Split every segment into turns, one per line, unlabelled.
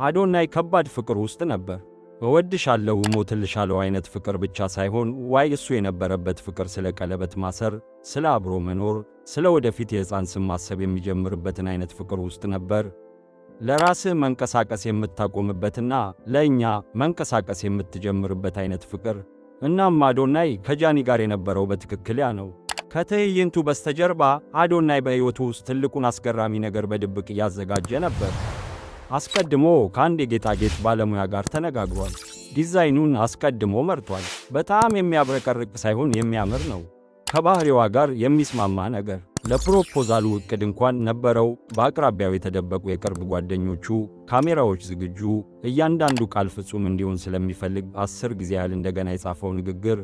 አዶናይ ከባድ ፍቅር ውስጥ ነበር። እወድሻለሁ እሞትልሻለሁ አይነት ፍቅር ብቻ ሳይሆን ዋይ እሱ የነበረበት ፍቅር ስለ ቀለበት ማሰር፣ ስለ አብሮ መኖር፣ ስለ ወደፊት የሕፃን ስም ማሰብ የሚጀምርበትን አይነት ፍቅር ውስጥ ነበር። ለራስህ መንቀሳቀስ የምታቆምበትና ለእኛ መንቀሳቀስ የምትጀምርበት አይነት ፍቅር። እናም አዶናይ ከጃኒ ጋር የነበረው በትክክል ያ ነው። ከትዕይንቱ በስተጀርባ አዶናይ በሕይወቱ ውስጥ ትልቁን አስገራሚ ነገር በድብቅ እያዘጋጀ ነበር። አስቀድሞ ከአንድ የጌጣጌጥ ባለሙያ ጋር ተነጋግሯል። ዲዛይኑን አስቀድሞ መርቷል። በጣም የሚያብረቀርቅ ሳይሆን የሚያምር ነው። ከባህሪዋ ጋር የሚስማማ ነገር። ለፕሮፖዛሉ ዕቅድ እንኳን ነበረው። በአቅራቢያው የተደበቁ የቅርብ ጓደኞቹ፣ ካሜራዎች ዝግጁ፣ እያንዳንዱ ቃል ፍጹም እንዲሆን ስለሚፈልግ 10 ጊዜ ያህል እንደገና የጻፈው ንግግር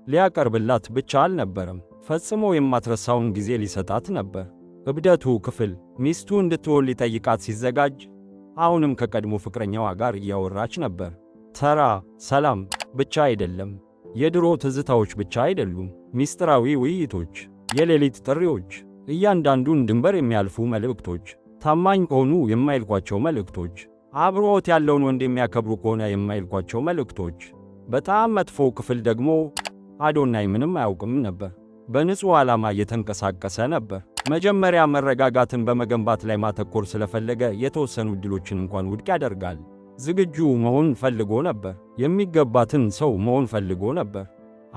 ሊያቀርብላት ብቻ አልነበረም፣ ፈጽሞ የማትረሳውን ጊዜ ሊሰጣት ነበር። እብደቱ ክፍል ሚስቱ እንድትሆን ሊጠይቃት ሲዘጋጅ አሁንም ከቀድሞ ፍቅረኛዋ ጋር እያወራች ነበር። ተራ ሰላም ብቻ አይደለም፣ የድሮ ትዝታዎች ብቻ አይደሉም፣ ሚስጥራዊ ውይይቶች፣ የሌሊት ጥሪዎች፣ እያንዳንዱን ድንበር የሚያልፉ መልእክቶች፣ ታማኝ ከሆኑ የማይልኳቸው መልእክቶች፣ አብሮት ያለውን ወንድ የሚያከብሩ ከሆነ የማይልኳቸው መልእክቶች። በጣም መጥፎ ክፍል ደግሞ አዶናይ ምንም አያውቅም ነበር። በንጹሕ ዓላማ እየተንቀሳቀሰ ነበር። መጀመሪያ መረጋጋትን በመገንባት ላይ ማተኮር ስለፈለገ የተወሰኑ ዕድሎችን እንኳን ውድቅ ያደርጋል። ዝግጁ መሆን ፈልጎ ነበር። የሚገባትን ሰው መሆን ፈልጎ ነበር።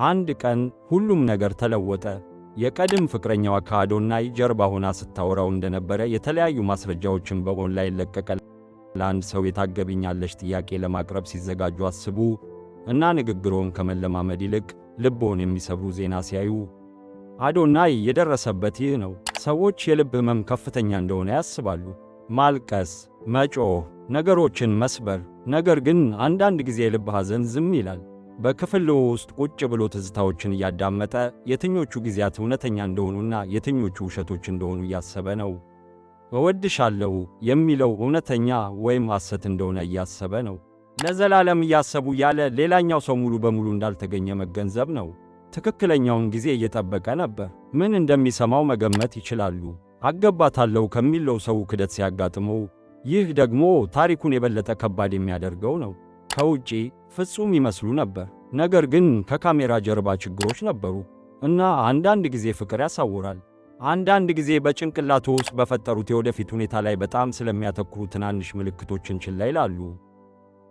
አንድ ቀን ሁሉም ነገር ተለወጠ። የቀድም ፍቅረኛዋ ከአዶናይ ጀርባ ሆና ስታወራው እንደነበረ የተለያዩ ማስረጃዎችን በኦንላይን ለቀቀ። ለአንድ ሰው የታገቢኛለሽ ጥያቄ ለማቅረብ ሲዘጋጁ አስቡ እና ንግግሮን ከመለማመድ ይልቅ ልቦን የሚሰብሩ ዜና ሲያዩ አዶናይ የደረሰበት ይህ ነው። ሰዎች የልብ ሕመም ከፍተኛ እንደሆነ ያስባሉ። ማልቀስ፣ መጮህ፣ ነገሮችን መስበር። ነገር ግን አንዳንድ ጊዜ የልብ ሐዘን ዝም ይላል። በክፍል ውስጥ ቁጭ ብሎ ትዝታዎችን እያዳመጠ የትኞቹ ጊዜያት እውነተኛ እንደሆኑና የትኞቹ ውሸቶች እንደሆኑ እያሰበ ነው። እወድሻለሁ የሚለው እውነተኛ ወይም ሐሰት እንደሆነ እያሰበ ነው። ለዘላለም እያሰቡ ያለ ሌላኛው ሰው ሙሉ በሙሉ እንዳልተገኘ መገንዘብ ነው። ትክክለኛውን ጊዜ እየጠበቀ ነበር። ምን እንደሚሰማው መገመት ይችላሉ። አገባታለሁ ከሚለው ሰው ክደት ሲያጋጥመው፣ ይህ ደግሞ ታሪኩን የበለጠ ከባድ የሚያደርገው ነው። ከውጪ ፍጹም ይመስሉ ነበር፣ ነገር ግን ከካሜራ ጀርባ ችግሮች ነበሩ። እና አንዳንድ ጊዜ ፍቅር ያሳውራል። አንዳንድ ጊዜ በጭንቅላቱ ውስጥ በፈጠሩት የወደፊት ሁኔታ ላይ በጣም ስለሚያተኩሩ ትናንሽ ምልክቶችን ችላ ይላሉ።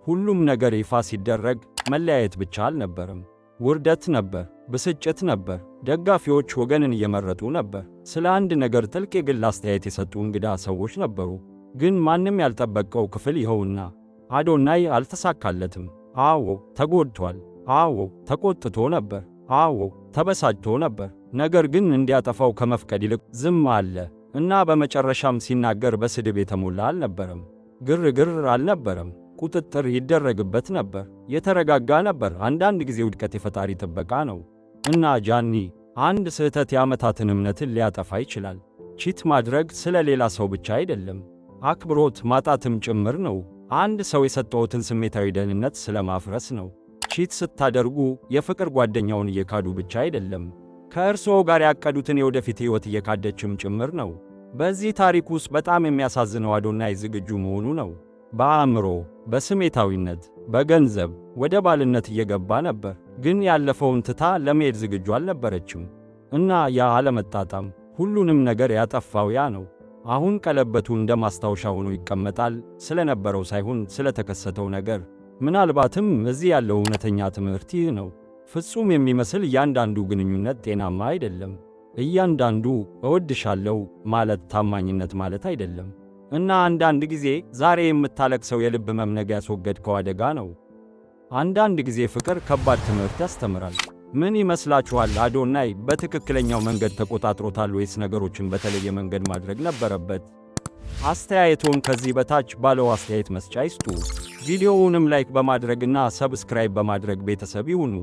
ሁሉም ነገር ይፋ ሲደረግ መለያየት ብቻ አልነበረም። ውርደት ነበር፣ ብስጭት ነበር። ደጋፊዎች ወገንን እየመረጡ ነበር። ስለ አንድ ነገር ጥልቅ የግል አስተያየት የሰጡ እንግዳ ሰዎች ነበሩ። ግን ማንም ያልጠበቀው ክፍል ይኸውና፣ አዶናይ አልተሳካለትም። አዎ ተጎድቷል። አዎ ተቆጥቶ ነበር። አዎ ተበሳጭቶ ነበር። ነገር ግን እንዲያጠፋው ከመፍቀድ ይልቅ ዝም አለ እና በመጨረሻም ሲናገር በስድብ የተሞላ አልነበረም። ግርግር አልነበረም። ቁጥጥር ይደረግበት ነበር። የተረጋጋ ነበር። አንዳንድ ጊዜ ውድቀት የፈጣሪ ጥበቃ ነው። እና ጃኒ አንድ ስህተት የዓመታትን እምነትን ሊያጠፋ ይችላል። ቺት ማድረግ ስለ ሌላ ሰው ብቻ አይደለም፣ አክብሮት ማጣትም ጭምር ነው። አንድ ሰው የሰጠውትን ስሜታዊ ደህንነት ስለ ማፍረስ ነው። ቺት ስታደርጉ የፍቅር ጓደኛውን እየካዱ ብቻ አይደለም፣ ከእርስዎ ጋር ያቀዱትን የወደፊት ሕይወት እየካደችም ጭምር ነው። በዚህ ታሪክ ውስጥ በጣም የሚያሳዝነው አዶናይ ዝግጁ መሆኑ ነው። በአእምሮ፣ በስሜታዊነት፣ በገንዘብ ወደ ባልነት እየገባ ነበር። ግን ያለፈውን ትታ ለመሄድ ዝግጁ አልነበረችም። እና ያ አለመጣጣም ሁሉንም ነገር ያጠፋው ያ ነው። አሁን ቀለበቱ እንደ ማስታወሻ ሆኖ ይቀመጣል፣ ስለነበረው ሳይሆን ስለተከሰተው ነገር። ምናልባትም እዚህ ያለው እውነተኛ ትምህርት ይህ ነው። ፍጹም የሚመስል እያንዳንዱ ግንኙነት ጤናማ አይደለም። እያንዳንዱ እወድሻለሁ ማለት ታማኝነት ማለት አይደለም። እና አንዳንድ ጊዜ ዛሬ የምታለቅሰው የልብ ሕመም ነገ ያስወገድከው አደጋ ነው። አንዳንድ ጊዜ ፍቅር ከባድ ትምህርት ያስተምራል። ምን ይመስላችኋል? አዶናይ በትክክለኛው መንገድ ተቆጣጥሮታል ወይስ ነገሮችን በተለየ መንገድ ማድረግ ነበረበት? አስተያየቶን ከዚህ በታች ባለው አስተያየት መስጫ ይስጡ። ቪዲዮውንም ላይክ በማድረግና ሰብስክራይብ በማድረግ ቤተሰብ ይሁኑ።